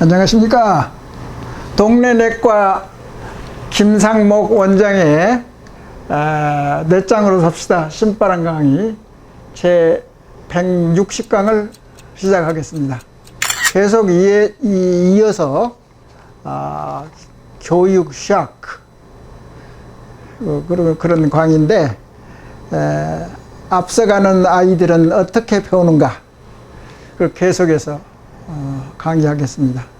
안녕하십니까. 동네내과 김상목 원장의 넷장으로 삽시다 신바람 강의 제 160강을 시작하겠습니다. 계속 이어서 교육 샤크 그런 강의인데, 앞서가는 아이들은 어떻게 배우는가, 그걸 계속해서 강의하겠습니다.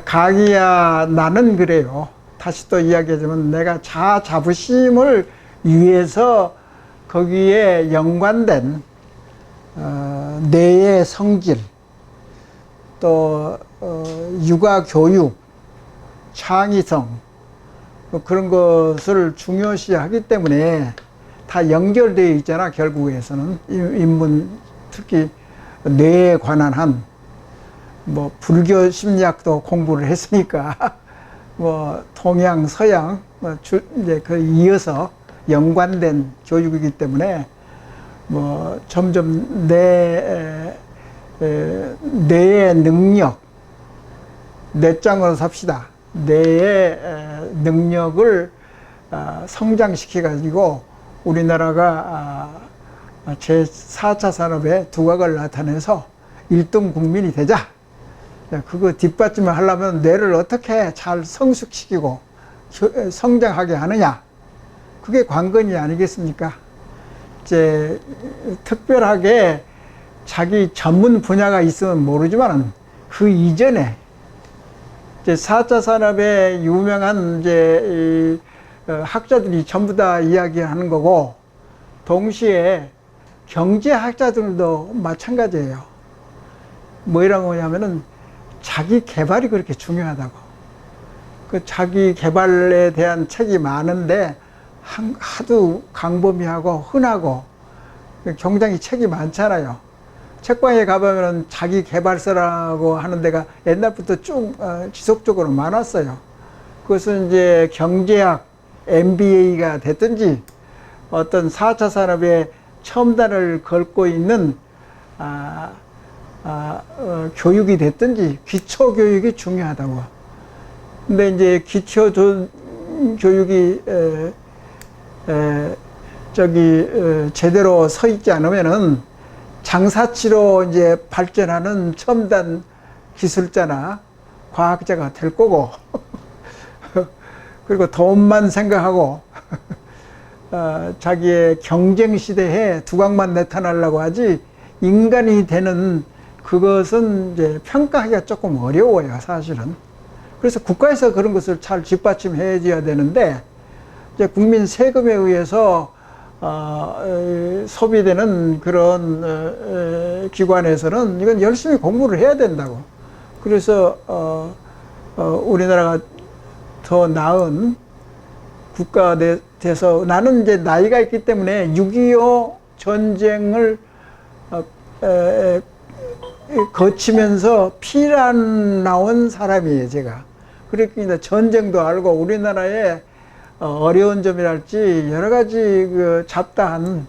강의야 나는 그래요. 다시 또 이야기하자면, 내가 자부심을 위해서 거기에 연관된 뇌의 성질, 또 육아교육, 창의성, 그런 것을 중요시하기 때문에 다 연결되어 있잖아. 결국에서는 인문, 특히 뇌에 관한 한 불교 심리학도 공부를 했으니까 동양 서양 이제 이어서 연관된 교육이기 때문에 점점 뇌의 능력, 넷장으로 삽시다. 뇌의 능력을 성장시켜 가지고 우리나라가 제4차 산업의 두각을 나타내서 1등 국민이 되자. 그거 뒷받침을 하려면 뇌를 어떻게 잘 성숙시키고 성장하게 하느냐, 그게 관건이 아니겠습니까? 이제 특별하게 자기 전문 분야가 있으면 모르지만 그 이전에 이제 4차 산업의 유명한 이제 학자들이 전부 다 이야기하는 거고, 동시에 경제학자들도 마찬가지예요. 뭐라고 하냐면은 자기 개발이 그렇게 중요하다고. 그 자기 개발에 대한 책이 많은데 하도 광범위하고 흔하고 굉장히 책이 많잖아요. 책방에 가보면 자기 개발서라고 하는 데가 옛날부터 쭉 지속적으로 많았어요. 그것은 이제 경제학 MBA가 됐든지 어떤 4차 산업의 첨단을 걸고 있는 교육이 됐든지 기초교육이 중요하다고. 근데 이제 기초교육이 제대로 서 있지 않으면은 장사치로 이제 발전하는 첨단 기술자나 과학자가 될 거고 그리고 돈만 생각하고 자기의 경쟁 시대에 두각만 나타나려고 하지, 인간이 되는 그것은 이제 평가하기가 조금 어려워요, 사실은. 그래서 국가에서 그런 것을 잘 뒷받침해 줘야 되는데, 이제 국민 세금에 의해서 소비되는 그런 기관에서는 이건 열심히 공부를 해야 된다고. 그래서 우리나라가 더 나은 국가 돼서, 나는 이제 나이가 있기 때문에 6.25 전쟁을 거치면서 피난 나온 사람이에요, 제가. 그러니까 전쟁도 알고 우리나라의 어려운 점이랄지 여러 가지 그 잡다한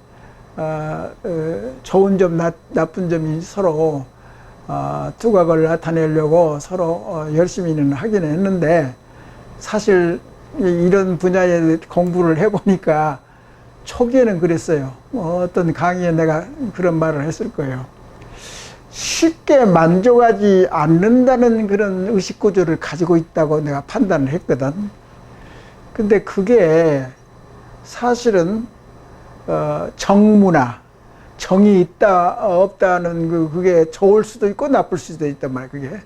좋은 점, 나쁜 점이 서로 두각을 나타내려고 서로 열심히는 하긴 했는데, 사실 이런 분야에 공부를 해보니까 초기에는 그랬어요. 어떤 강의에 내가 그런 말을 했을 거예요. 쉽게 만족하지 않는다는 그런 의식구조를 가지고 있다고 내가 판단을 했거든. 근데 그게 사실은 정무나 정이 있다 없다는 그게 좋을 수도 있고 나쁠 수도 있단 말이야. 그게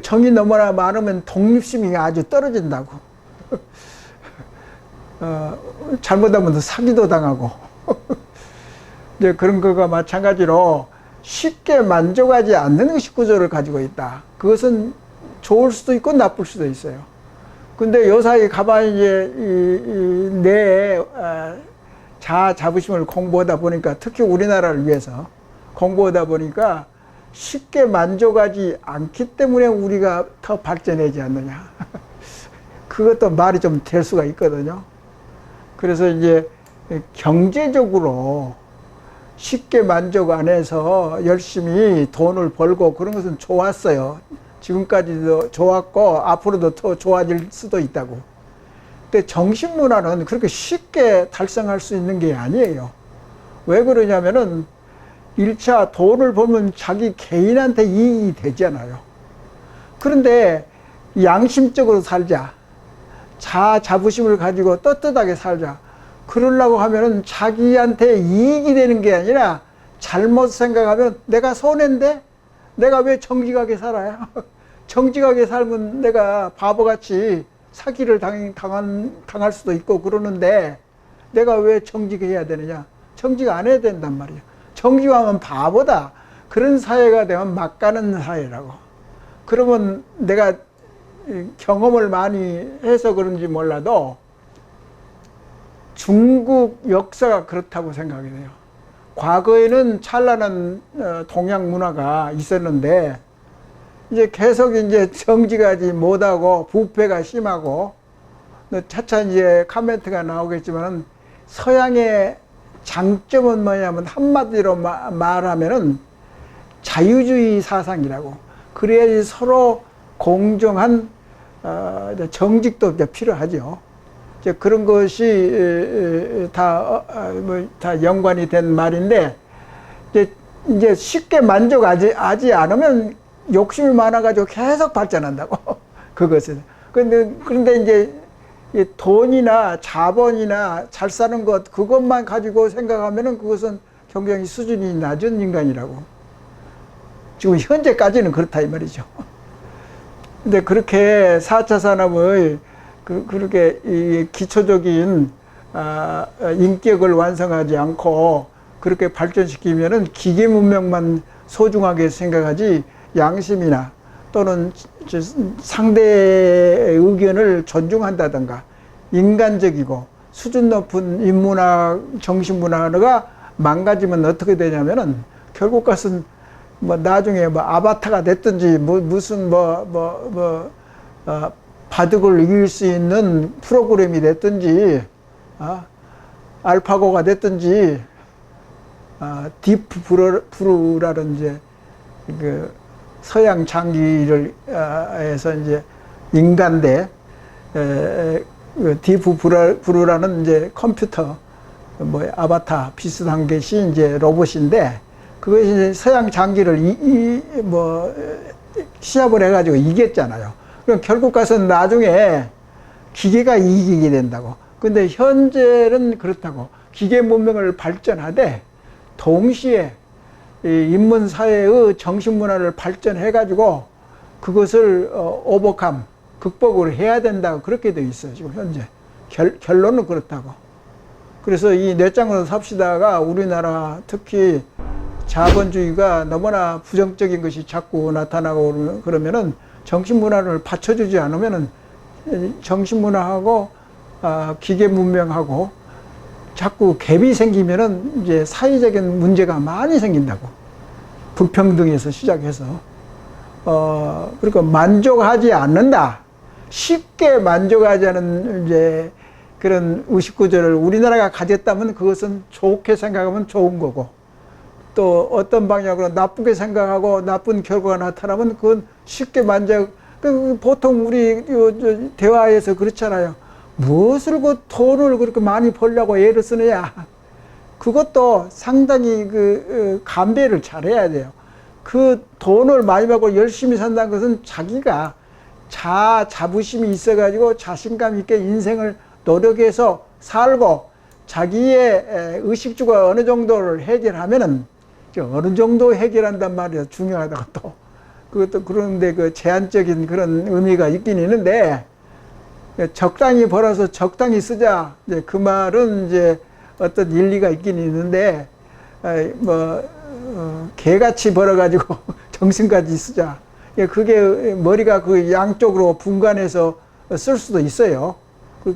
정이 너무나 많으면 독립심이 아주 떨어진다고. 잘못하면 사기도 당하고 이제 그런 거가 마찬가지로 쉽게 만족하지 않는 의식구조를 가지고 있다. 그것은 좋을 수도 있고 나쁠 수도 있어요. 근데 요사이 가만히 이제 내 자부심을 공부하다 보니까, 특히 우리나라를 위해서 공부하다 보니까 쉽게 만족하지 않기 때문에 우리가 더 발전하지 않느냐. 그것도 말이 좀 될 수가 있거든요. 그래서 이제 경제적으로 쉽게 만족 안 해서 열심히 돈을 벌고 그런 것은 좋았어요. 지금까지도 좋았고 앞으로도 더 좋아질 수도 있다고. 근데 정신문화는 그렇게 쉽게 달성할 수 있는 게 아니에요. 왜 그러냐면은 1차 돈을 벌면 자기 개인한테 이익이 되잖아요. 그런데 양심적으로 살자. 자부심을 가지고 떳떳하게 살자. 그러려고 하면은 자기한테 이익이 되는 게 아니라 잘못 생각하면 내가 손해인데 내가 왜 정직하게 살아요? 정직하게 살면 내가 바보같이 사기를 당할 수도 있고 그러는데 내가 왜 정직해야 되느냐? 정직 안 해야 된단 말이에요. 정직하면 바보다. 그런 사회가 되면 막 가는 사회라고. 그러면 내가 경험을 많이 해서 그런지 몰라도 중국 역사가 그렇다고 생각이 돼요. 과거에는 찬란한 동양 문화가 있었는데 이제 계속 이제 정직하지 못하고 부패가 심하고 차차 이제 카멘트가 나오겠지만 서양의 장점은 뭐냐면 한마디로 말하면은 자유주의 사상이라고. 그래야지 서로 공정한 정직도 필요하죠. 이제 그런 것이 다 연관이 된 말인데 이제 쉽게 만족하지 않으면 욕심이 많아가지고 계속 발전한다고. 그것은. 그런데 이제 돈이나 자본이나 잘 사는 것 그것만 가지고 생각하면은 그것은 굉장히 수준이 낮은 인간이라고. 지금 현재까지는 그렇다 이 말이죠. 근데 그렇게 4차 산업의 그렇게 이 기초적인 인격을 완성하지 않고 그렇게 발전시키면은 기계 문명만 소중하게 생각하지 양심이나 또는 상대의 의견을 존중한다든가 인간적이고 수준 높은 인문학, 정신문화가 망가지면 어떻게 되냐면은 결국 것은 뭐 나중에 뭐 아바타가 됐든지 무슨 바둑을 이길 수 있는 프로그램이 됐든지 알파고가 됐든지 딥블루라는 이제 그 서양 장기를 해서 이제 인간대 딥블루라는 이제 컴퓨터 뭐 아바타 비슷한 것이 이제 로봇인데 그것이 이제 서양 장기를 시합을 해가지고 이겼잖아요. 그럼 결국 가서 나중에 기계가 이기게 된다고. 근데 현재는 그렇다고. 기계 문명을 발전하되 동시에 이 인문사회의 정신문화를 발전해가지고 그것을 극복을 해야 된다고 그렇게 돼 있어요. 지금 현재. 결론은 그렇다고. 그래서 이 뇌짱으로 삽시다가 우리나라 특히 자본주의가 너무나 부정적인 것이 자꾸 나타나고 그러면은 정신문화를 받쳐주지 않으면은 정신문화하고 기계문명하고 자꾸 갭이 생기면은 이제 사회적인 문제가 많이 생긴다고. 불평등에서 시작해서. 그러니까 만족하지 않는다. 쉽게 만족하지 않은 이제 그런 의식구조를 우리나라가 가졌다면 그것은 좋게 생각하면 좋은 거고. 또 어떤 방향으로 나쁘게 생각하고 나쁜 결과가 나타나면 그건 쉽게 보통 우리 대화에서 그렇잖아요. 무엇을 그 돈을 그렇게 많이 벌려고 애를 쓰느냐. 그것도 상당히 감배를 잘해야 돼요. 그 돈을 많이 받고 열심히 산다는 것은 자기가 자부심이 있어가지고 자신감 있게 인생을 노력해서 살고 자기의 의식주가 어느 정도를 해결하면은 어느 정도 해결한단 말이에요. 중요하다고 또. 그것도 그런데 그 제한적인 그런 의미가 있긴 있는데, 적당히 벌어서 적당히 쓰자. 이제 그 말은 이제 어떤 일리가 있긴 있는데, 개같이 벌어가지고 정신까지 쓰자. 그게 머리가 그 양쪽으로 분간해서 쓸 수도 있어요.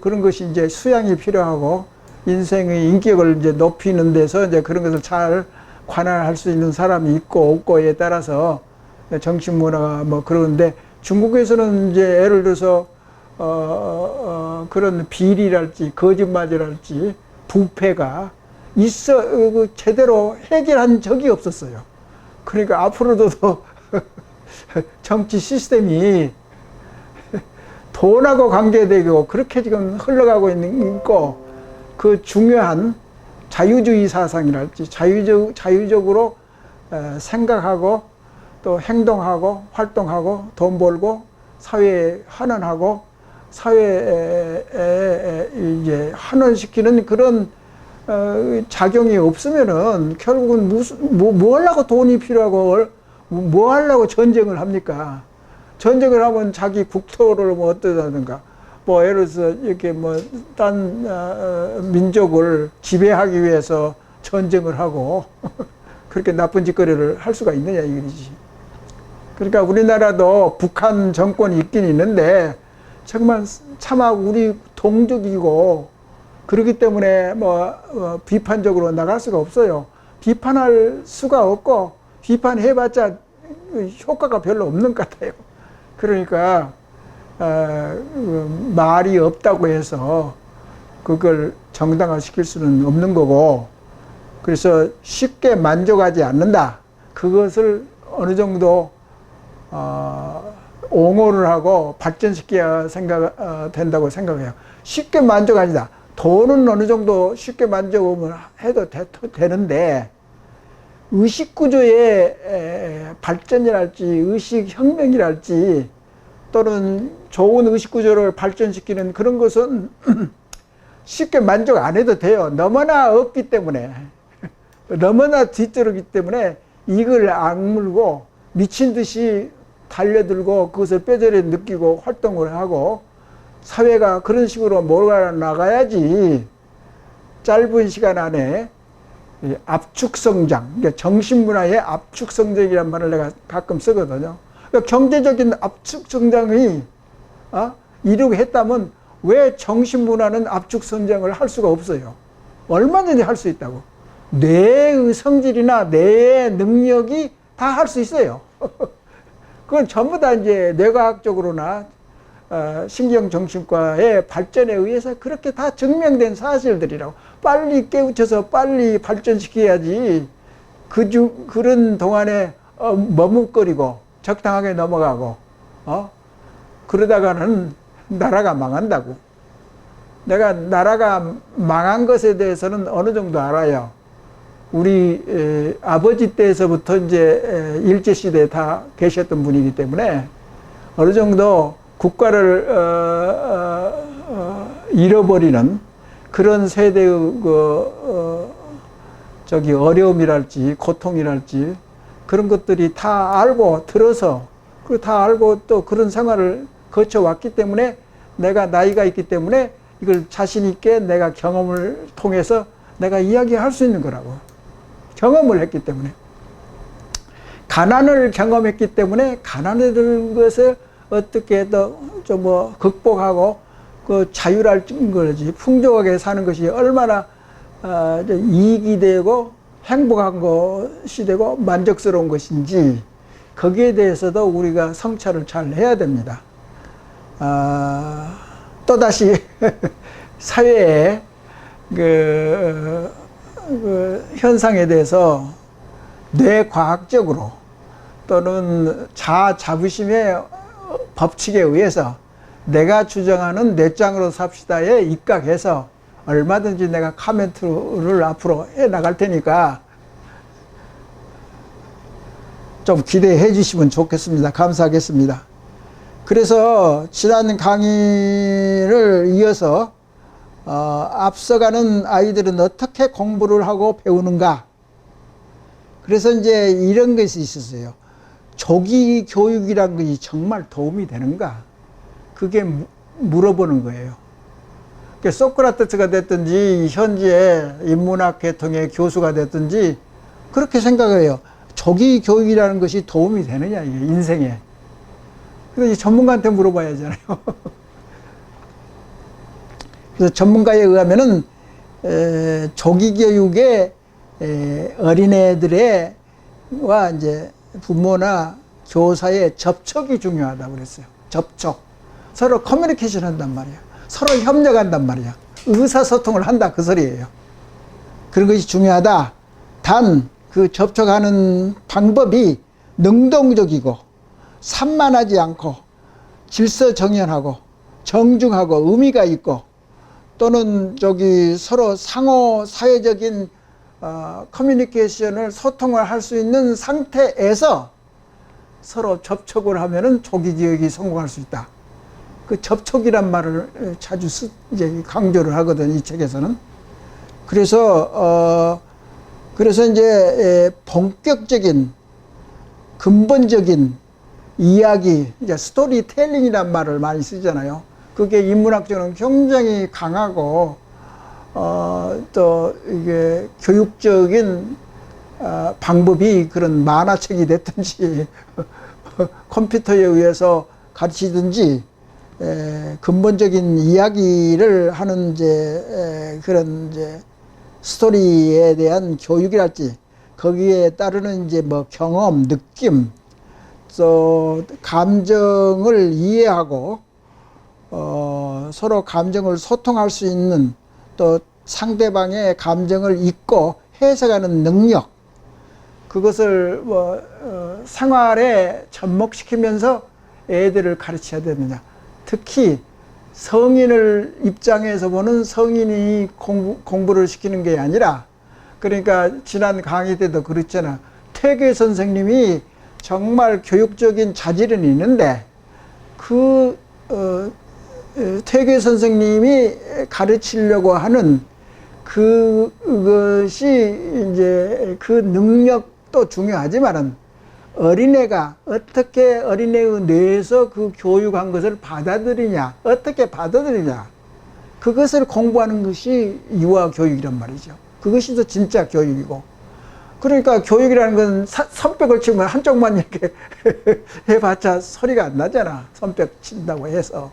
그런 것이 이제 수양이 필요하고, 인생의 인격을 이제 높이는 데서 이제 그런 것을 잘 관할할 수 있는 사람이 있고 없고에 따라서 정신문화가 그러는데 중국에서는 이제 예를 들어서 그런 비리랄지 거짓말이랄지 부패가 제대로 해결한 적이 없었어요. 그러니까 앞으로도 정치 시스템이 돈하고 관계되고 그렇게 지금 흘러가고 있고, 그 중요한 자유주의 사상이랄지 자유적으로 생각하고 또 행동하고 활동하고 돈 벌고 사회에 환원하고 사회에 이제 환원시키는 그런 작용이 없으면은 결국은 뭐 하려고 돈이 필요하고 뭐 하려고 전쟁을 합니까? 전쟁을 하면 자기 국토를 뭐 어떠다든가, 뭐 예를 들어서 이렇게 뭐 딴 민족을 지배하기 위해서 전쟁을 하고 그렇게 나쁜 짓거리를 할 수가 있느냐 이거지. 그러니까 우리나라도 북한 정권이 있긴 있는데 정말 차마 우리 동족이고 그렇기 때문에 비판적으로 나갈 수가 없어요. 비판할 수가 없고 비판해봤자 효과가 별로 없는 것 같아요. 그러니까 말이 없다고 해서 그걸 정당화시킬 수는 없는 거고, 그래서 쉽게 만족하지 않는다. 그것을 어느 정도 옹호를 하고 발전시켜야 된다고 생각해요. 쉽게 만족하니다. 돈은 어느 정도 쉽게 만족을 해도 되는데 의식구조의 발전이랄지 의식혁명이랄지 또는 좋은 의식구조를 발전시키는 그런 것은 쉽게 만족 안 해도 돼요. 너무나 없기 때문에, 너무나 뒤떨어기 때문에 이걸 악물고 미친 듯이 달려들고 그것을 뼈저리 느끼고 활동을 하고 사회가 그런 식으로 몰아나가야지 짧은 시간 안에 압축성장, 그러니까 정신문화의 압축성장이라는 말을 내가 가끔 쓰거든요. 그러니까 경제적인 압축성장이 이루게 했다면 왜 정신문화는 압축성장을 할 수가 없어요? 얼마든지 할 수 있다고. 뇌의 성질이나 뇌의 능력이 다 할 수 있어요. 그건 전부 다 이제 뇌과학적으로나 신경정신과의 발전에 의해서 그렇게 다 증명된 사실들이라고. 빨리 깨우쳐서 빨리 발전시켜야지 그런 동안에 머뭇거리고 적당하게 넘어가고 그러다가는 나라가 망한다고. 내가 나라가 망한 것에 대해서는 어느 정도 알아요. 우리 아버지 때에서부터 이제 일제시대에 다 계셨던 분이기 때문에 어느 정도 국가를 잃어버리는 그런 세대의 어려움이랄지 고통이랄지 그런 것들이 다 알고 들어서 그리고 다 알고 또 그런 생활을 거쳐왔기 때문에 내가 나이가 있기 때문에 이걸 자신 있게 내가 경험을 통해서 내가 이야기할 수 있는 거라고. 경험을 했기 때문에. 가난을 경험했기 때문에 가난에 든 것을 어떻게 더 좀 극복하고 그 자유랄 거지, 풍족하게 사는 것이 얼마나 이익이 되고 행복한 것이 되고 만족스러운 것인지 거기에 대해서도 우리가 성찰을 잘 해야 됩니다. 또다시 사회의 그 현상에 대해서 뇌과학적으로 또는 자부심의 법칙에 의해서 내가 주장하는 뇌짱으로 삽시다에 입각해서 얼마든지 내가 코멘트를 앞으로 해 나갈 테니까 좀 기대해 주시면 좋겠습니다. 감사하겠습니다. 그래서 지난 강의를 이어서 앞서가는 아이들은 어떻게 공부를 하고 배우는가. 그래서 이제 이런 것이 있었어요. 조기 교육이란 것이 정말 도움이 되는가? 그게 물어보는 거예요. 소크라테스가 됐든지 현재 인문학 계통의 교수가 됐든지 그렇게 생각해요. 조기 교육이라는 것이 도움이 되느냐, 이게 인생에. 그래서 전문가한테 물어봐야 하잖아요. 그래서 전문가에 의하면은 조기 교육에 어린애들과 이제 부모나 교사의 접촉이 중요하다고 그랬어요. 접촉. 서로 커뮤니케이션 한단 말이야. 서로 협력한단 말이야. 의사소통을 한다, 그 소리예요. 그런 것이 중요하다. 단, 그 접촉하는 방법이 능동적이고 산만하지 않고 질서정연하고 정중하고 의미가 있고 또는 서로 상호 사회적인 커뮤니케이션을 소통을 할 수 있는 상태에서 서로 접촉을 하면은 조기 기억이 성공할 수 있다. 그 접촉이란 말을 자주 이제 강조를 하거든, 이 책에서는. 그래서 이제 본격적인 근본적인 이야기, 이제 스토리텔링이란 말을 많이 쓰잖아요. 그게 인문학적으로는 굉장히 강하고 또 이게 교육적인 방법이 그런 만화책이 됐든지 컴퓨터에 의해서 가르치든지 근본적인 이야기를 하는 그런 스토리에 대한 교육이랄지 거기에 따르는 뭐 경험, 느낌, 또 감정을 이해하고 서로 감정을 소통할 수 있는 또 상대방의 감정을 읽고 해석하는 능력, 그것을 생활에 접목시키면서 애들을 가르쳐야 되느냐. 특히 성인을 입장에서 보는 성인이 공부를 시키는 게 아니라, 그러니까 지난 강의 때도 그랬잖아. 퇴계 선생님이 정말 교육적인 자질은 있는데 퇴계 선생님이 가르치려고 하는 그것이 이제 그 능력도 중요하지만은 어린애가 어떻게 어린애의 뇌에서 그 교육한 것을 받아들이냐, 어떻게 받아들이냐, 그것을 공부하는 것이 유아 교육이란 말이죠. 그것이 더 진짜 교육이고. 그러니까 교육이라는 건 손뼉을 치면 한쪽만 이렇게 해봤자 소리가 안 나잖아. 손뼉 친다고 해서.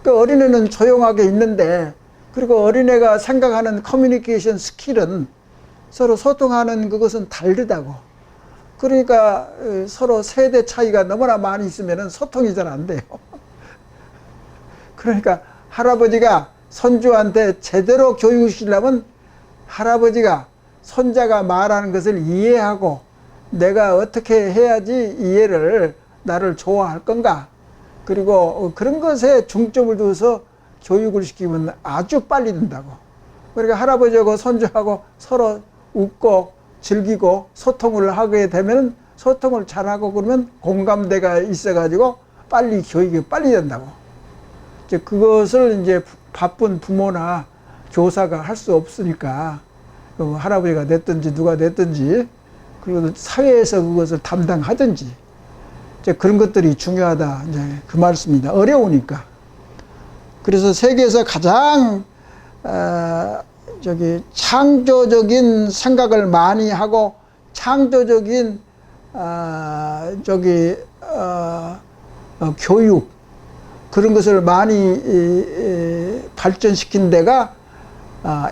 그 어린애는 조용하게 있는데, 그리고 어린애가 생각하는 커뮤니케이션 스킬은 서로 소통하는 그것은 다르다고. 그러니까 서로 세대 차이가 너무나 많이 있으면 소통이 잘 안 돼요. 그러니까 할아버지가 손주한테 제대로 교육을 시키려면 할아버지가 손자가 말하는 것을 이해하고 내가 어떻게 해야지 나를 좋아할 건가, 그리고 그런 것에 중점을 두어서 교육을 시키면 아주 빨리 된다고. 그러니까 할아버지하고 손주하고 서로 웃고 즐기고 소통을 하게 되면, 소통을 잘하고 그러면 공감대가 있어가지고 빨리 교육이 빨리 된다고. 이제 그것을 이제 바쁜 부모나 교사가 할 수 없으니까 할아버지가 됐든지 누가 됐든지, 그리고 사회에서 그것을 담당하든지, 이제 그런 것들이 중요하다. 이제 그 말씀입니다. 어려우니까. 그래서 세계에서 가장 창조적인 생각을 많이 하고 창조적인 교육, 그런 것을 많이 발전시킨 데가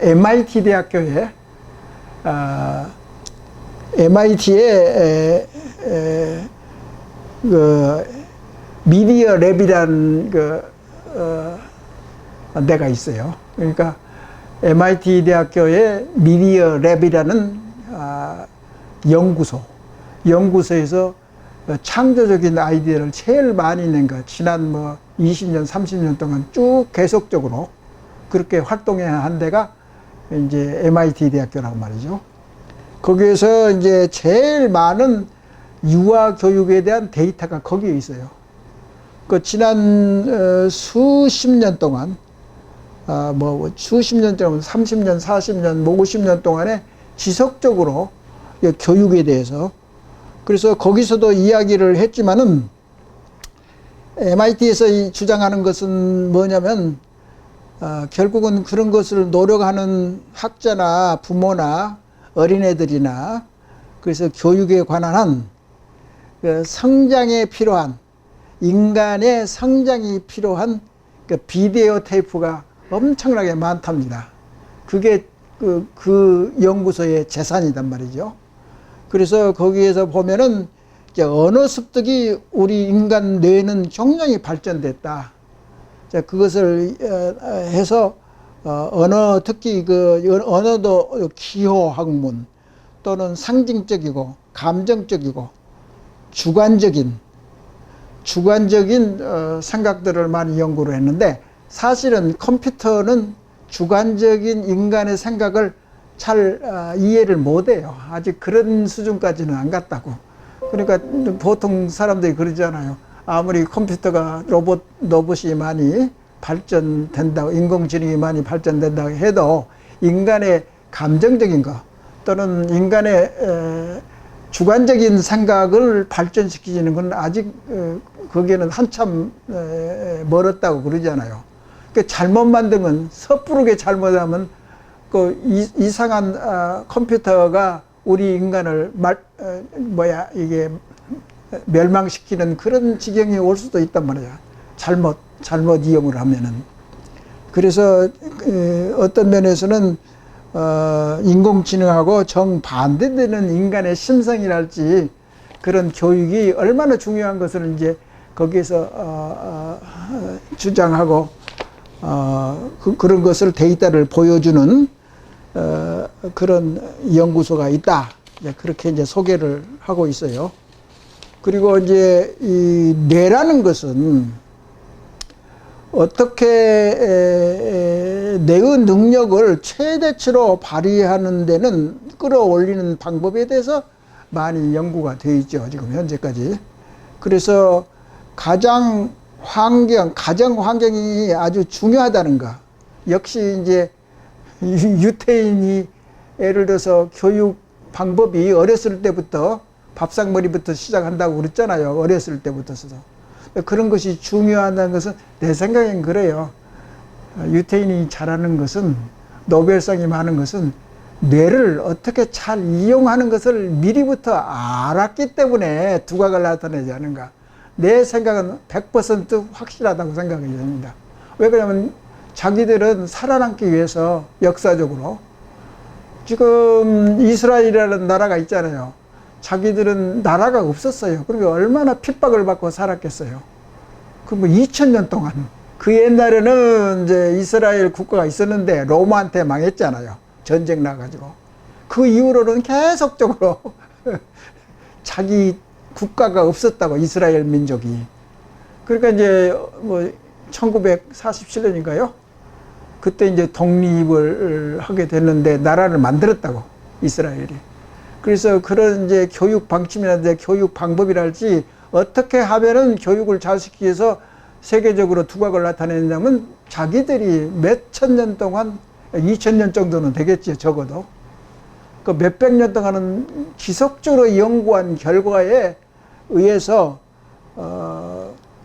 MIT 대학교에 MIT에 그 미디어 랩이라는 데가 있어요. 그러니까 MIT 대학교의 미디어 랩이라는 연구소에서 창조적인 아이디어를 제일 많이 낸 것, 지난 20년, 30년 동안 쭉 계속적으로 그렇게 활동해야 한 데가 이제 MIT 대학교라고 말이죠. 거기에서 이제 제일 많은 유아 교육에 대한 데이터가 거기에 있어요. 그 지난 수십 년 동안, 수십 년 동안, 30년, 40년, 50년 동안에 지속적으로 교육에 대해서, 그래서 거기서도 이야기를 했지만은 MIT에서 주장하는 것은 뭐냐면 결국은 그런 것을 노력하는 학자나 부모나 어린애들이나, 그래서 교육에 관한 그 성장에 필요한, 인간의 성장이 필요한 그 비디오 테이프가 엄청나게 많답니다. 그게 그 연구소의 재산이단 말이죠. 그래서 거기에서 보면은 이제 언어 습득이 우리 인간 뇌는 굉장히 발전됐다. 그것을 해서 언어, 특히 언어도 기호 학문 또는 상징적이고 감정적이고 주관적인 주관적인 생각들을 많이 연구를 했는데, 사실은 컴퓨터는 주관적인 인간의 생각을 잘 이해를 못해요. 아직 그런 수준까지는 안 갔다고. 그러니까 보통 사람들이 그러잖아요. 아무리 컴퓨터가 로봇이 많이 발전된다고, 인공지능이 많이 발전된다고 해도 인간의 감정적인 거 또는 인간의 주관적인 생각을 발전시키는 건 아직 거기에는 한참 멀었다고 그러잖아요. 그 잘못 만들면, 섣부르게 잘못하면 그 이상한 컴퓨터가 우리 인간을 이게 멸망시키는 그런 지경이 올 수도 있단 말이야. 잘못 이용을 하면은. 그래서 어떤 면에서는 인공지능하고 정반대되는 인간의 심성이랄지 그런 교육이 얼마나 중요한 것을 이제 거기에서 주장하고 그런 것을 데이터를 보여주는 그런 연구소가 있다. 그렇게 이제 소개를 하고 있어요. 그리고 이제 이 뇌라는 것은 어떻게 뇌의 능력을 최대치로 발휘하는 데는 끌어올리는 방법에 대해서 많이 연구가 되어 있죠. 지금 현재까지. 그래서 가정 환경이 아주 중요하다는 거. 역시 이제 유태인이 예를 들어서 교육 방법이 어렸을 때부터 밥상머리부터 시작한다고 그랬잖아요. 어렸을 때부터서도. 그런 것이 중요하다는 것은 내 생각엔 그래요. 유태인이 잘하는 것은, 노벨상이 많은 것은 뇌를 어떻게 잘 이용하는 것을 미리부터 알았기 때문에 두각을 나타내지 않은가. 내 생각은 100% 확실하다고 생각이 됩니다. 왜 그러냐면 자기들은 살아남기 위해서 역사적으로 지금 이스라엘이라는 나라가 있잖아요. 자기들은 나라가 없었어요. 그러니까 얼마나 핍박을 받고 살았겠어요. 그 뭐 2000년 동안. 그 옛날에는 이제 이스라엘 국가가 있었는데 로마한테 망했잖아요. 전쟁 나가지고. 그 이후로는 계속적으로 자기 국가가 없었다고, 이스라엘 민족이. 그러니까 이제 뭐 1947년인가요? 그때 이제 독립을 하게 됐는데 나라를 만들었다고, 이스라엘이. 그래서 그런 이제 교육 방침이라든지 교육 방법이랄지 어떻게 하면은 교육을 잘 시키기 위해서 세계적으로 두각을 나타내냐면 자기들이 몇천 년 동안, 2000년 정도는 되겠지, 적어도. 그 몇백 년 동안은 지속적으로 연구한 결과에 의해서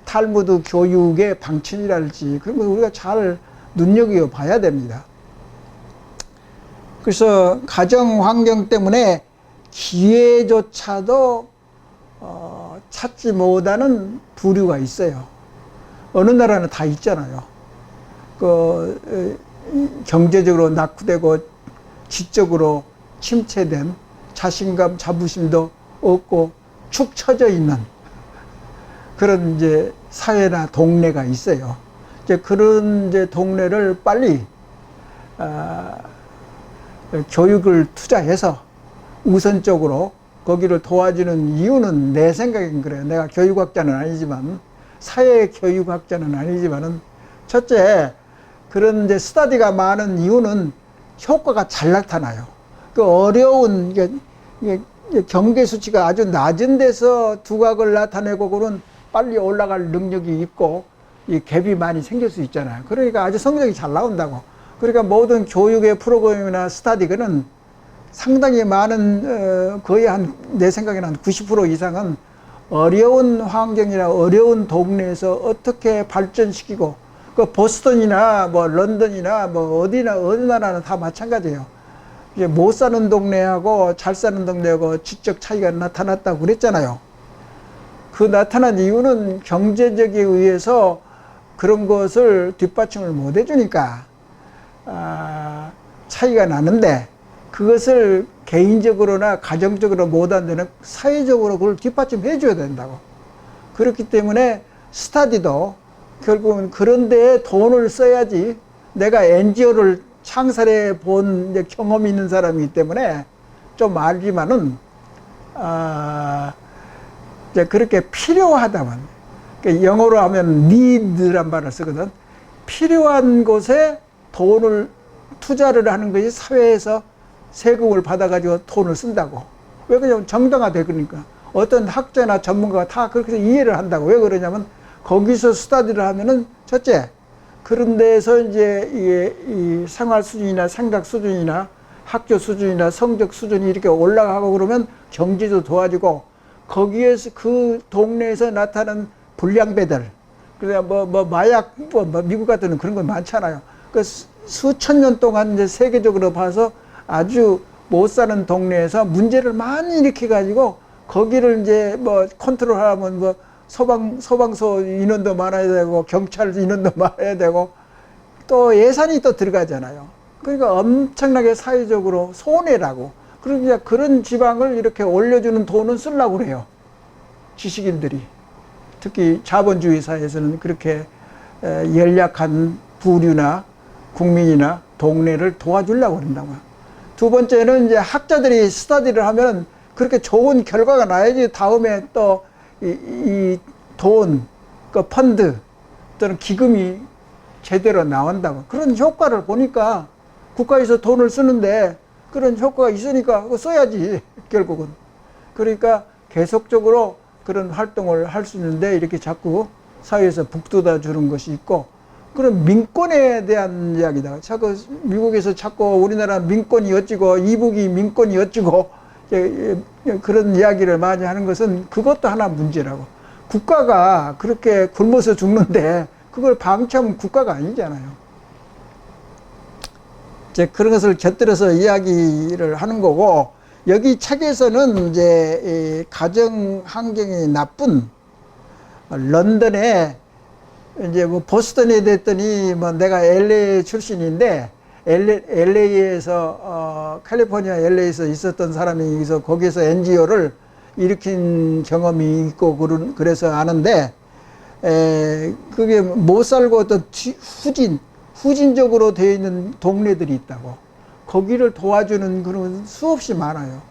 탈무드 교육의 방침이랄지 그런 걸 우리가 잘 눈여겨 봐야 됩니다. 그래서 가정 환경 때문에 기회조차도 찾지 못하는 부류가 있어요. 어느 나라는 다 있잖아요. 경제적으로 낙후되고 지적으로 침체된, 자신감, 자부심도 없고 축 처져 있는 그런 이제 사회나 동네가 있어요. 이제 그런 이제 동네를 빨리 교육을 투자해서 우선적으로 거기를 도와주는 이유는, 내 생각엔 그래요. 내가 교육학자는 아니지만, 사회 교육학자는 아니지만은, 첫째, 그런 이제 스터디가 많은 이유는 효과가 잘 나타나요. 그 어려운 경계 수치가 아주 낮은 데서 두각을 나타내고 그런 빨리 올라갈 능력이 있고 이 갭이 많이 생길 수 있잖아요. 그러니까 아주 성적이 잘 나온다고. 그러니까 모든 교육의 프로그램이나 스터디는 상당히 많은 거의 내 생각에는 한 90% 이상은 어려운 환경이나 어려운 동네에서 어떻게 발전시키고, 그 보스턴이나 뭐 런던이나 뭐 어디나 어느 나라는 다 마찬가지예요. 이제 못 사는 동네하고 잘 사는 동네하고 지적 차이가 나타났다고 그랬잖아요. 그 나타난 이유는 경제적에 의해서 그런 것을 뒷받침을 못 해주니까 차이가 나는데, 그것을 개인적으로나 가정적으로 못한 데는 사회적으로 그걸 뒷받침해 줘야 된다고. 그렇기 때문에 스터디도 결국은 그런 데에 돈을 써야지. 내가 NGO를 창설해 본 이제 경험이 있는 사람이기 때문에 좀 알지만은 이제 그렇게 필요하다면, 영어로 하면 need란 말을 쓰거든. 필요한 곳에 돈을 투자를 하는 것이 사회에서 세금을 받아가지고 돈을 쓴다고. 왜 그러냐면 정당화돼. 그러니까 어떤 학자나 전문가가 다 그렇게 해서 이해를 한다고. 왜 그러냐면 거기서 스터디를 하면은 첫째, 그런 데서 이제 이 생활 수준이나 생각 수준이나 학교 수준이나 성적 수준이 이렇게 올라가고 그러면 경제도 도와지고, 거기에서 그 동네에서 나타나는 불량배들, 그냥 뭐 마약, 미국 같은 데는 그런 건 많잖아요. 그 수천 년 동안 이제 세계적으로 봐서 아주 못 사는 동네에서 문제를 많이 일으켜 가지고 거기를 이제 뭐 컨트롤하면 뭐 소방서 인원도 많아야 되고 경찰 인원도 많아야 되고 또 예산이 또 들어가잖아요. 그러니까 엄청나게 사회적으로 손해라고. 그러니까 그런 지방을 이렇게 올려주는 돈은 쓰려고 그래요. 지식인들이. 특히 자본주의 사회에서는 그렇게 연약한 부류나 국민이나 동네를 도와주려고 그런다고요. 두 번째는 이제 학자들이 스터디를 하면 그렇게 좋은 결과가 나야지 다음에 또 이 돈, 그 펀드 또는 기금이 제대로 나온다고. 그런 효과를 보니까 국가에서 돈을 쓰는데 그런 효과가 있으니까 그거 써야지, 결국은. 그러니까 계속적으로 그런 활동을 할 수 있는데 이렇게 자꾸 사회에서 북돋아 주는 것이 있고, 그런 민권에 대한 이야기다. 자꾸 미국에서 자꾸 우리나라 민권이 어찌고 이북이 민권이 어찌고 그런 이야기를 많이 하는 것은 그것도 하나 문제라고. 국가가 그렇게 굶어서 죽는데 그걸 방치하면 국가가 아니잖아요. 이제 그런 것을 곁들여서 이야기를 하는 거고, 여기 책에서는 이제 가정 환경이 나쁜 런던에 이제 뭐 보스턴에 됐더니 뭐 내가 LA 출신인데 LA에서 캘리포니아 LA에서 있었던 사람이 여기서 거기에서 NGO를 일으킨 경험이 있고 그래서 아는데, 그게 못 살고 어떤 후진적으로 되어 있는 동네들이 있다고. 거기를 도와주는 그런 수없이 많아요.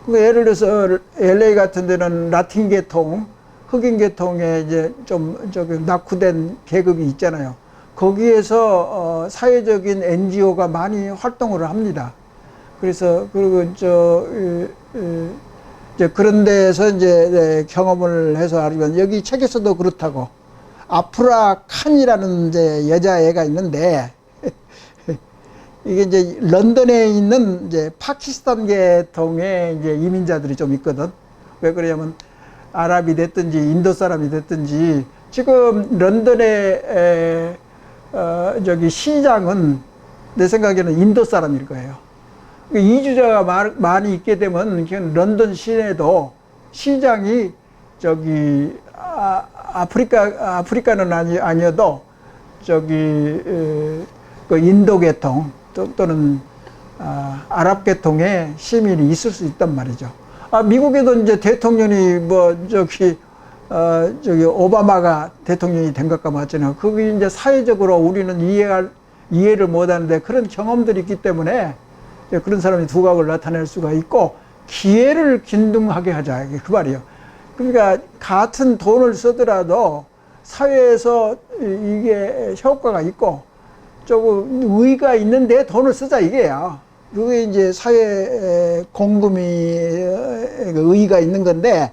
예를 들어서 LA 같은 데는 라틴 계통, 흑인 계통에 이제 좀 저기 낙후된 계급이 있잖아요. 거기에서 사회적인 NGO가 많이 활동을 합니다. 그래서 그리고 이제 그런 데서 이제 경험을 해서 알면, 여기 책에서도 그렇다고. 아프라 칸이라는 이제 여자애가 있는데 이게 이제 런던에 있는 이제 파키스탄 계통의 이제 이민자들이 좀 있거든. 왜 그러냐면 아랍이 됐든지 인도 사람이 됐든지 지금 런던의 저기 시장은 내 생각에는 인도 사람일 거예요. 이주자가 많이 있게 되면 런던 시내도 시장이 저기 아프리카는 아니어도 저기 그 인도 계통 또는 아랍 계통의 시민이 있을 수 있단 말이죠. 미국에도 이제 대통령이 뭐 저기 오바마가 대통령이 된 것과 맞잖아요. 그게 이제 사회적으로 우리는 이해를 못하는데 그런 경험들이 있기 때문에 그런 사람이 두각을 나타낼 수가 있고, 기회를 균등하게 하자, 그 말이에요. 그러니까 같은 돈을 쓰더라도 사회에서 이게 효과가 있고 조금 의의가 있는데 돈을 쓰자, 이게야. 그게 이제 사회 공금이 의의가 있는 건데,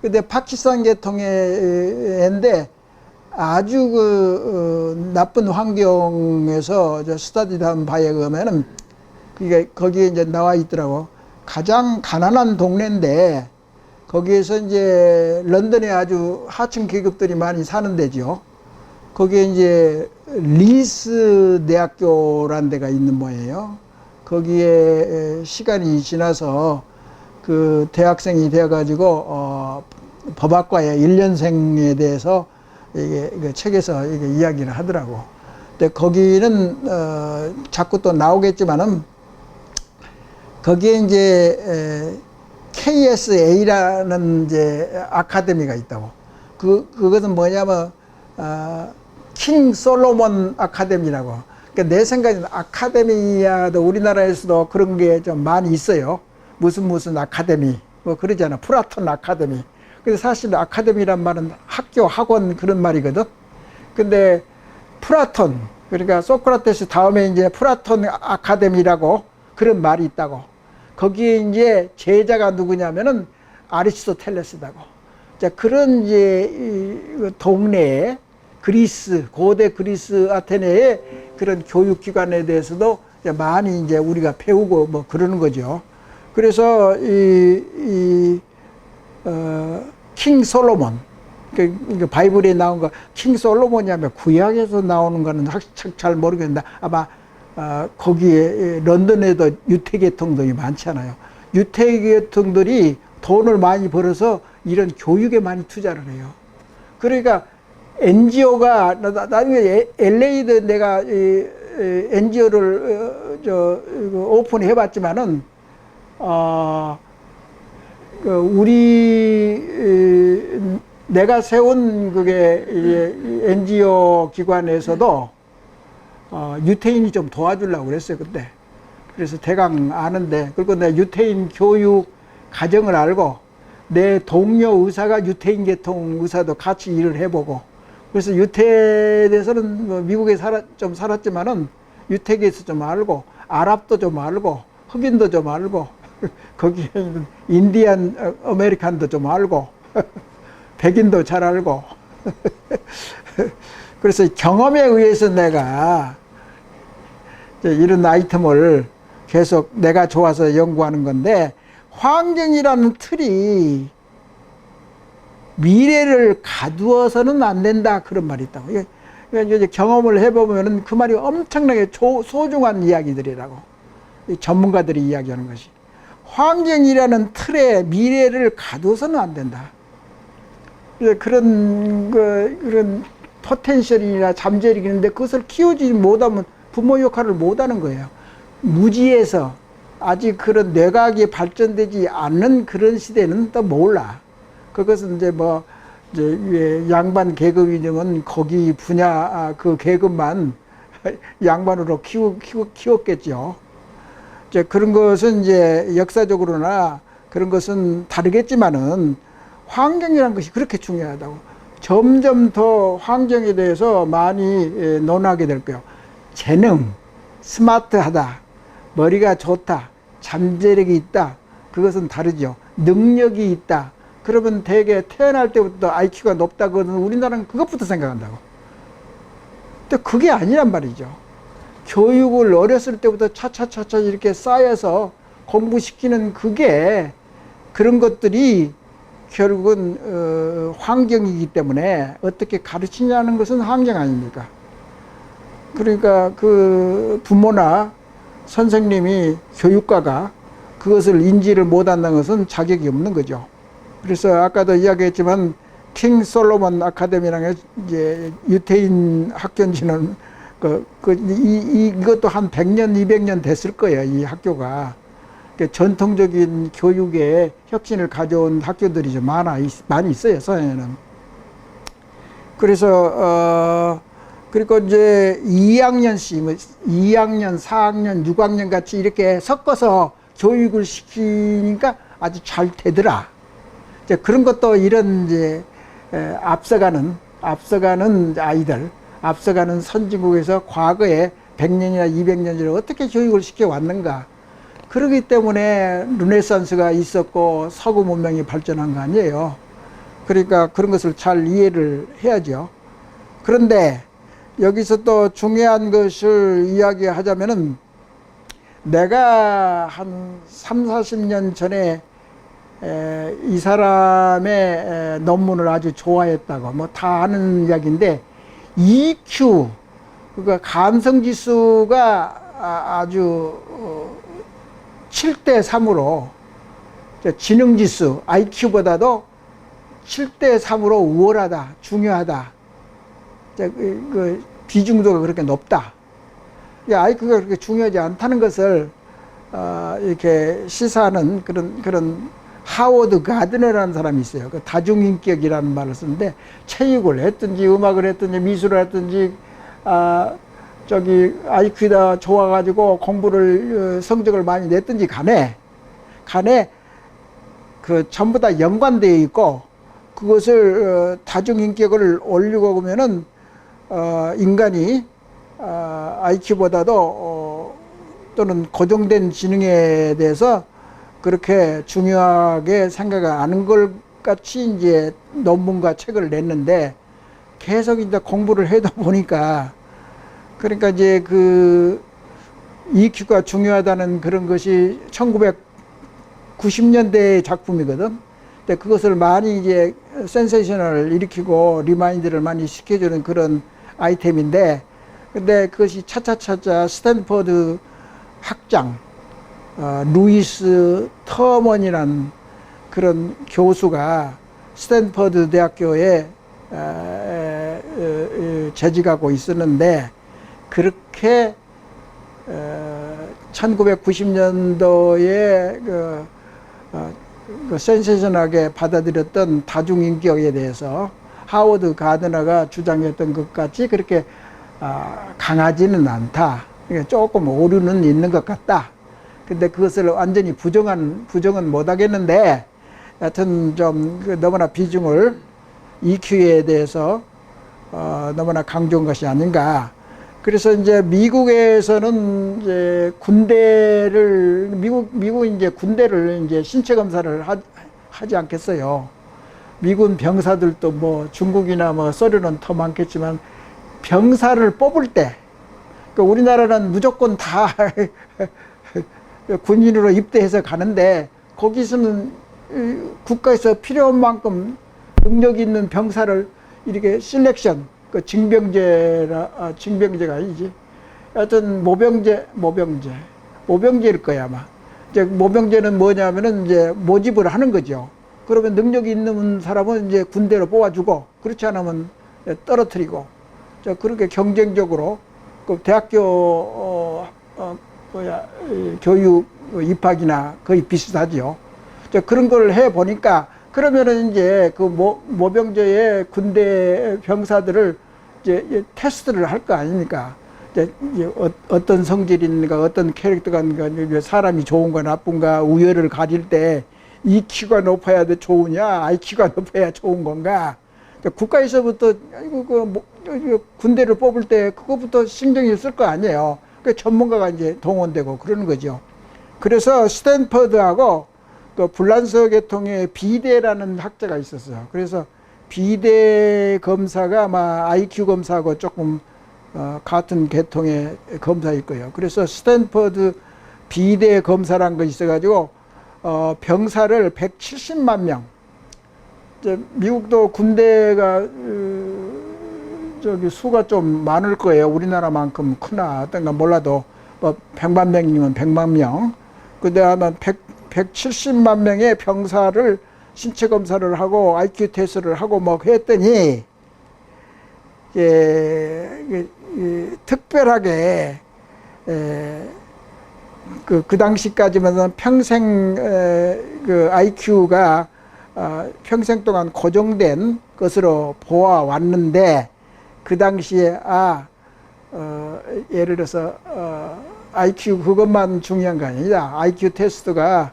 근데 파키스탄 계통의 애인데 아주 나쁜 환경에서 스터디한 바에 의하면은 그게 거기에 이제 나와 있더라고. 가장 가난한 동네인데 거기에서 이제 런던에 아주 하층 계급들이 많이 사는 데죠. 거기에 이제 리스 대학교라는 데가 있는 모양이에요. 거기에 시간이 지나서 그 대학생이 되어가지고 법학과의 1년생에 대해서 이게 책에서 이게 이야기를 하더라고. 근데 거기는 자꾸 또 나오겠지만은 거기에 이제 KSA라는 이제 아카데미가 있다고. 그것은 뭐냐면 킹 솔로몬 아카데미라고. 그러니까 내 생각에는 아카데미야도 우리나라에서도 그런 게 좀 많이 있어요. 무슨 아카데미 뭐 그러잖아. 플라톤 아카데미. 근데 사실 아카데미란 말은 학교, 학원 그런 말이거든. 근데 플라톤, 그러니까 소크라테스 다음에 이제 플라톤 아카데미라고 그런 말이 있다고. 거기에 이제 제자가 누구냐면은 아리스토텔레스다고. 자, 그런 이제 동네에 그리스, 고대 그리스 아테네의 그런 교육기관에 대해서도 많이 이제 우리가 배우고 뭐 그러는 거죠. 그래서 킹 솔로몬, 그 바이블에 나온 거, 킹 솔로몬이라면 구약에서 나오는 거는 잘 모르겠는데 아마 거기에 런던에도 유태계통들이 많잖아요. 유태계통들이 돈을 많이 벌어서 이런 교육에 많이 투자를 해요. 그러니까 NGO가 나중에 LA도 내가 NGO를 오픈해 봤지만은 우리 내가 세운 그게 NGO 기관에서도 유태인이 좀 도와주려고 그랬어요 그때. 그래서 대강 아는데, 그리고 내 유태인 교육 과정을 알고 내 동료 의사가 유태인 계통 의사도 같이 일을 해보고, 그래서 유태에 대해서는 뭐 미국에 좀 살았지만은 유태계에서 좀 알고, 아랍도 좀 알고, 흑인도 좀 알고, 거기에 있는 인디안 아메리칸도 좀 알고, 백인도 잘 알고. 그래서 경험에 의해서 내가 이런 아이템을 계속 내가 좋아서 연구하는 건데, 환경이라는 틀이 미래를 가두어서는 안 된다, 그런 말이 있다고. 이제 경험을 해보면은 그 말이 엄청나게 소중한 이야기들이라고, 전문가들이 이야기하는 것이. 환경이라는 틀에 미래를 가두어서는 안 된다. 그런 포텐셜이나 잠재력이 있는데 그것을 키우지 못하면 부모 역할을 못하는 거예요. 무지에서 아직 그런 뇌과학이 발전되지 않는 그런 시대는 또 몰라. 그것은 이제 뭐 이제 양반 계급 인형은 거기 분야 그 계급만 양반으로 키웠겠죠. 이제 그런 것은 이제 역사적으로나 그런 것은 다르겠지만은 환경이라는 것이 그렇게 중요하다고. 점점 더 환경에 대해서 많이 논하게 될 거예요. 재능, 스마트하다, 머리가 좋다, 잠재력이 있다, 그것은 다르죠. 능력이 있다. 그러면 대개 태어날 때부터 IQ가 높다, 그러면 우리나라는 그것부터 생각한다고. 근데 그게 아니란 말이죠. 교육을 어렸을 때부터 차차차차 이렇게 쌓여서 공부시키는 그게, 그런 것들이 결국은 환경이기 때문에 어떻게 가르치냐는 것은 환경 아닙니까? 그러니까 그 부모나 선생님이, 교육가가 그것을 인지를 못한다는 것은 자격이 없는 거죠. 그래서 아까도 이야기했지만 킹 솔로몬 아카데미라는 이제 유태인 학교인지는 이것도 한 100년, 200년 됐을 거예요, 이 학교가. 전통적인 교육에 혁신을 가져온 학교들이 좀 많이 있어요, 서양에는. 그래서, 그리고 이제 2학년씩, 2학년, 4학년, 6학년 같이 이렇게 섞어서 교육을 시키니까 아주 잘 되더라. 이제 그런 것도 이런 이제 앞서가는 아이들, 앞서가는 선진국에서 과거에 100년이나 200년을 어떻게 교육을 시켜왔는가. 그렇기 때문에 르네상스가 있었고 서구 문명이 발전한 거 아니에요. 그러니까 그런 것을 잘 이해를 해야죠. 그런데 여기서 또 중요한 것을 이야기하자면은, 내가 한 30-40년 전에 이 사람의 논문을 아주 좋아했다고, 뭐 다 아는 이야기인데, EQ, 그러니까 감성지수가 아주 7대3으로, 지능지수, IQ보다도 7대3으로 우월하다, 중요하다. 그 비중도가 그렇게 높다. IQ가 그렇게 중요하지 않다는 것을 이렇게 시사하는 그런 하워드 가드너라는 사람이 있어요. 그 다중인격이라는 말을 쓰는데, 체육을 했든지 음악을 했든지 미술을 했든지 IQ가 좋아가지고 공부를 성적을 많이 냈든지 간에 그 전부 다 연관되어 있고, 그것을 다중인격을 올리고 보면은 인간이 IQ보다도 또는 고정된 지능에 대해서 그렇게 중요하게 생각 안 하는 걸 같이 이제 논문과 책을 냈는데 계속 이제 공부를 해다 보니까 그러니까 이제 그 EQ가 중요하다는 그런 것이 1990년대의 작품이거든. 근데 그것을 많이 이제 센세이션을 일으키고 리마인드를 많이 시켜주는 그런 아이템인데, 근데 그것이 차차차차 스탠퍼드 학장 루이스 터먼이라는 그런 교수가 스탠퍼드 대학교에 재직하고 있었는데, 그렇게 1990년도에 그 센세이션하게 받아들였던 다중인격에 대해서 하워드 가드너가 주장했던 것 같이 그렇게 강하지는 않다. 조금 오류는 있는 것 같다. 근데 그것을 완전히 부정은 못 하겠는데, 하여튼 좀 너무나 비중을 EQ에 대해서 너무나 강조한 것이 아닌가. 그래서 이제 미국에서는 이제 미국 이제 군대를 이제 신체 검사를 하지 않겠어요. 미군 병사들도 뭐 중국이나 뭐 서류는 더 많겠지만 병사를 뽑을 때, 그러니까 우리나라는 무조건 다 군인으로 입대해서 가는데, 거기서는 국가에서 필요한 만큼 능력 있는 병사를 이렇게 실렉션, 그 징병제가 아니지. 하여튼 모병제일 거야, 아마. 이제 모병제는 뭐냐면은 이제 모집을 하는 거죠. 그러면 능력이 있는 사람은 이제 군대로 뽑아주고, 그렇지 않으면 떨어뜨리고, 그렇게 경쟁적으로 그 대학교 교육 입학이나 거의 비슷하지요. 그런 걸 해 보니까, 그러면은 이제 그 모병제의 군대 병사들을 이제 테스트를 할 거 아닙니까? 이제 어떤 성질인가, 어떤 캐릭터가 사람이 좋은가 나쁜가, 우열을 가릴 때 EQ가 높아야 좋으냐, IQ가 높아야 좋은 건가? 국가에서부터 군대를 뽑을 때 그것부터 신경을 쓸 거 아니에요. 전문가가 이제 동원되고 그러는 거죠. 그래서 스탠퍼드하고 그 불란서 계통의 비대라는 학자가 있었어요. 그래서 비대 검사가 아마 IQ 검사하고 조금 같은 계통의 검사일 거예요. 그래서 스탠퍼드 비대 검사라는 거 있어가지고 병사를 170만 명. 이제 미국도 군대가 저기 수가 좀 많을 거예요. 우리나라만큼 크나 어떤가 몰라도 뭐 100만 명이면 100만 명. 근데 아마 170만 명의 병사를 신체 검사를 하고 IQ 테스트를 하고 뭐 했더니 특별하게 그 당시까지만 평생 그 IQ가 평생 동안 고정된 것으로 보아왔는데, 그 당시에 예를 들어서 IQ 그것만 중요한 거 아니다. IQ 테스트가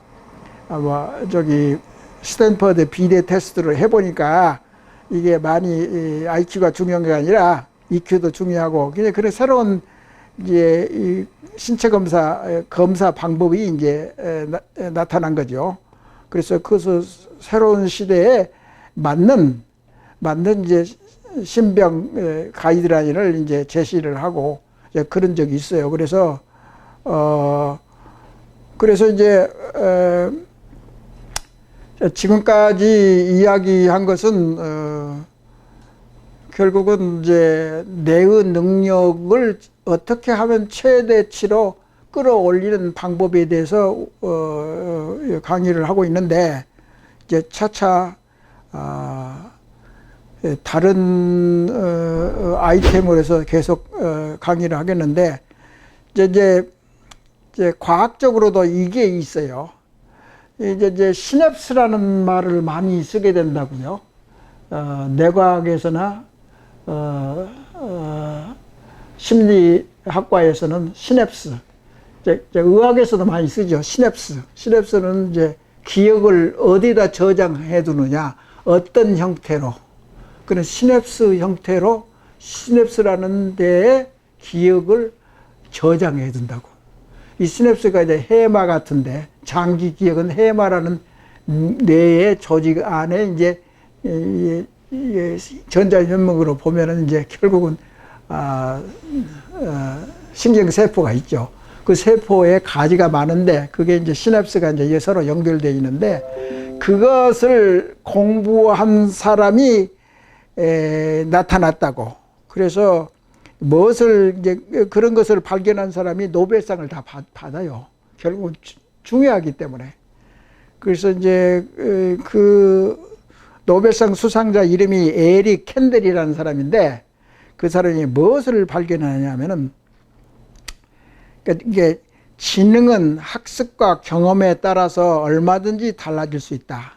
스탠퍼드 비대 테스트를 해보니까 이게 많이 IQ가 중요한 게 아니라 EQ도 중요하고, 그런 새로운 이제 이 신체 검사 방법이 이제 나타난 거죠. 그래서 그것을 새로운 시대에 맞는 이제 신병 가이드라인을 이제 제시를 하고 이제 그런 적이 있어요. 그래서 이제 지금까지 이야기한 것은 결국은 이제 뇌의 능력을 어떻게 하면 최대치로 끌어올리는 방법에 대해서 강의를 하고 있는데, 이제 차차 다른 아이템으로 해서 계속 강의를 하겠는데, 이제 과학적으로도 이게 있어요. 이제 시냅스라는 말을 많이 쓰게 된다고요. 뇌과학에서나 심리학과에서는 시냅스. 의학에서도 많이 쓰죠. 시냅스는 이제 기억을 어디다 저장해 두느냐, 어떤 형태로, 그런 시냅스 형태로 시냅스라는 데에 기억을 저장해 둔다고. 이 시냅스가 이제 해마 같은데, 장기 기억은 해마라는 뇌의 조직 안에 이제 전자현목으로 보면은 이제 결국은 신경세포가 있죠. 그 세포에 가지가 많은데 그게 이제 시냅스가 이제 서로 연결되어 있는데, 그것을 공부한 사람이 나타났다고. 그래서 무엇을 이제 그런 것을 발견한 사람이 노벨상을 다 받아요. 결국은 중요하기 때문에. 그래서 이제 그 노벨상 수상자 이름이 에릭 캔델이라는 사람인데, 그 사람이 무엇을 발견하냐면은, 이게 지능은 학습과 경험에 따라서 얼마든지 달라질 수 있다.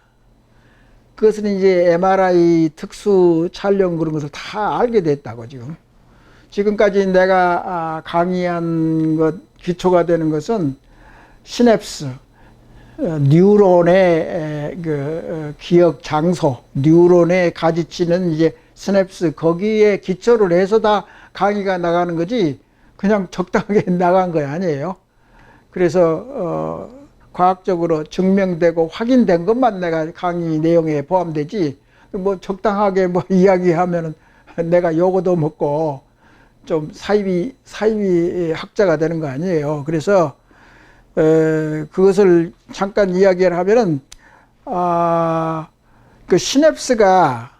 그것은 이제 MRI 특수 촬영 그런 것을 다 알게 됐다고. 지금까지 내가 강의한 것 기초가 되는 것은 시냅스, 뉴런의 그 기억 장소, 뉴런에 가지치는 이제 시냅스, 거기에 기초를 해서 다 강의가 나가는 거지 그냥 적당하게 나간 거 아니에요. 그래서 과학적으로 증명되고 확인된 것만 내가 강의 내용에 포함되지, 뭐 적당하게 뭐 이야기하면은 내가 요거도 먹고 좀 사이비 학자가 되는 거 아니에요. 그래서 그것을 잠깐 이야기를 하면은, 그 시냅스가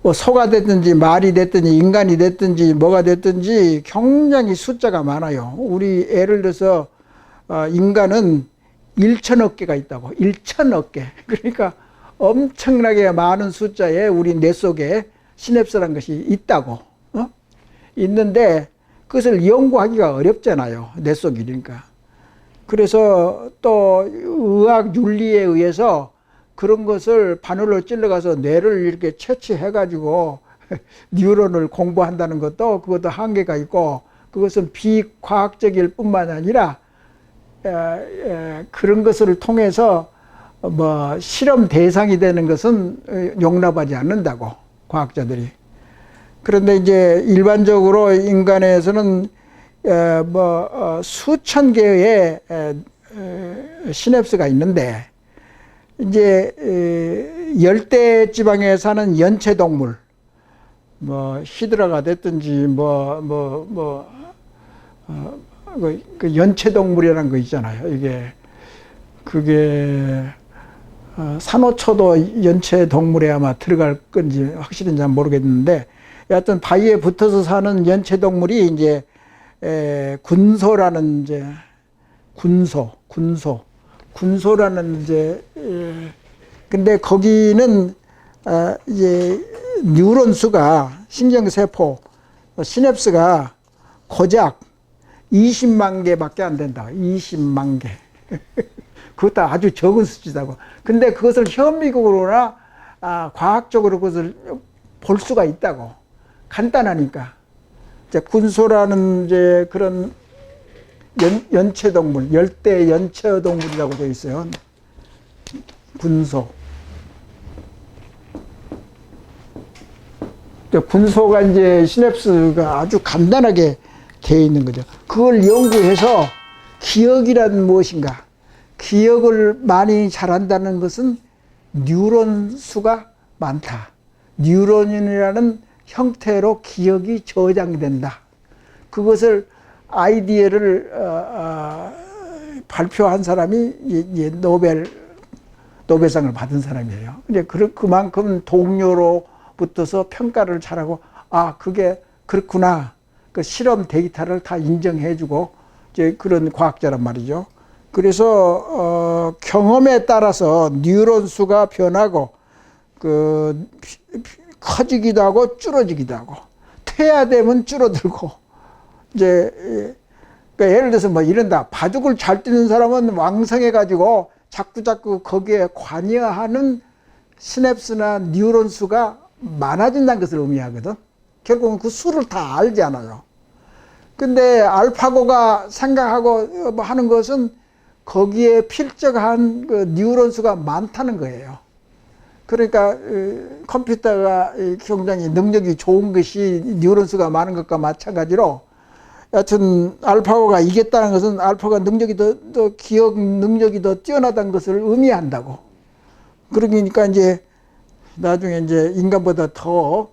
뭐 소가 됐든지 말이 됐든지 인간이 됐든지 뭐가 됐든지 굉장히 숫자가 많아요. 우리 예를 들어서 인간은 1천억 개가 있다고. 1천억 개. 그러니까 엄청나게 많은 숫자에 우리 뇌 속에 시냅스라는 것이 있다고. 있는데 그것을 연구하기가 어렵잖아요. 뇌 속이니까. 그래서 또 의학 윤리에 의해서 그런 것을 바늘로 찔러가서 뇌를 이렇게 채취해가지고 뉴런을 공부한다는 그것도 한계가 있고, 그것은 비과학적일 뿐만 아니라 그런 것을 통해서 뭐 실험 대상이 되는 것은 용납하지 않는다고, 과학자들이. 그런데 이제 일반적으로 인간에서는 수천 개의 시냅스가 있는데, 이제 열대 지방에 사는 연체동물, 뭐 히드라가 됐든지 그 연체동물이라는 거 있잖아요. 그게 산호초도 연체동물에 아마 들어갈 건지 확실히 잘 모르겠는데, 여하튼 바위에 붙어서 사는 연체동물이 이제 군소라는 이제 군소라는 이제 근데 거기는 이제 뉴런 수가, 신경세포 시냅스가 고작 20만 개밖에 안 된다. 20만 개. 그것도 아주 적은 숫자고. 근데 그것을 현미국으로나 과학적으로 그것을 볼 수가 있다고. 간단하니까. 이제 군소라는 이제 그런 연체동물, 열대 연체동물이라고 되어 있어요. 군소. 군소가 이제 시냅스가 아주 간단하게 되어 있는 거죠. 그걸 연구해서 기억이란 무엇인가? 기억을 많이 잘한다는 것은 뉴런 수가 많다. 뉴런이라는 형태로 기억이 저장된다. 그것을 아이디어를 발표한 사람이 노벨상을 받은 사람이에요. 근데 그만큼 동료로부터서 평가를 잘하고, 그게 그렇구나. 그 실험 데이터를 다 인정해주고 이제 그런 과학자란 말이죠. 그래서 경험에 따라서 뉴런 수가 변하고 커지기도 하고 줄어지기도 하고, 퇴화되면 줄어들고, 이제 그러니까 예를 들어서 뭐 이런다. 바둑을 잘 뛰는 사람은 왕성해가지고 자꾸 거기에 관여하는 시냅스나 뉴런 수가 많아진다는 것을 의미하거든. 결국은 그 수를 다 알지 않아요. 근데 알파고가 생각하고 뭐 하는 것은 거기에 필적한 그 뉴런 수가 많다는 거예요. 그러니까 컴퓨터가 굉장히 능력이 좋은 것이 뉴런 수가 많은 것과 마찬가지로 여하튼 알파고가 이겼다는 것은 알파고가 능력이 더 기억 능력이 더 뛰어나다는 것을 의미한다고. 그러니까 이제 나중에 이제 인간보다 더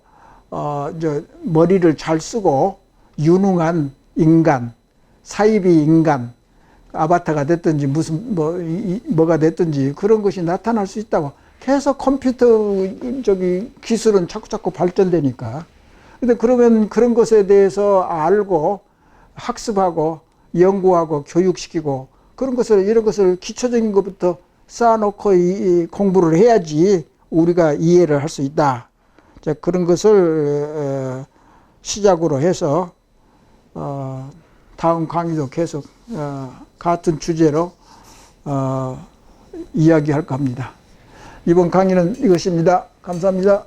머리를 잘 쓰고 유능한 인간, 사이비 인간, 아바타가 됐든지 무슨 뭐가 됐든지 그런 것이 나타날 수 있다고. 계속 컴퓨터 기술은 자꾸 발전되니까. 근데 그러면 그런 것에 대해서 알고 학습하고 연구하고 교육시키고 그런 것을 이런 것을 기초적인 것부터 쌓아놓고 이 공부를 해야지 우리가 이해를 할 수 있다. 자, 그런 것을 시작으로 해서 다음 강의도 계속 같은 주제로 이야기할 겁니다. 이번 강의는 이것입니다. 감사합니다.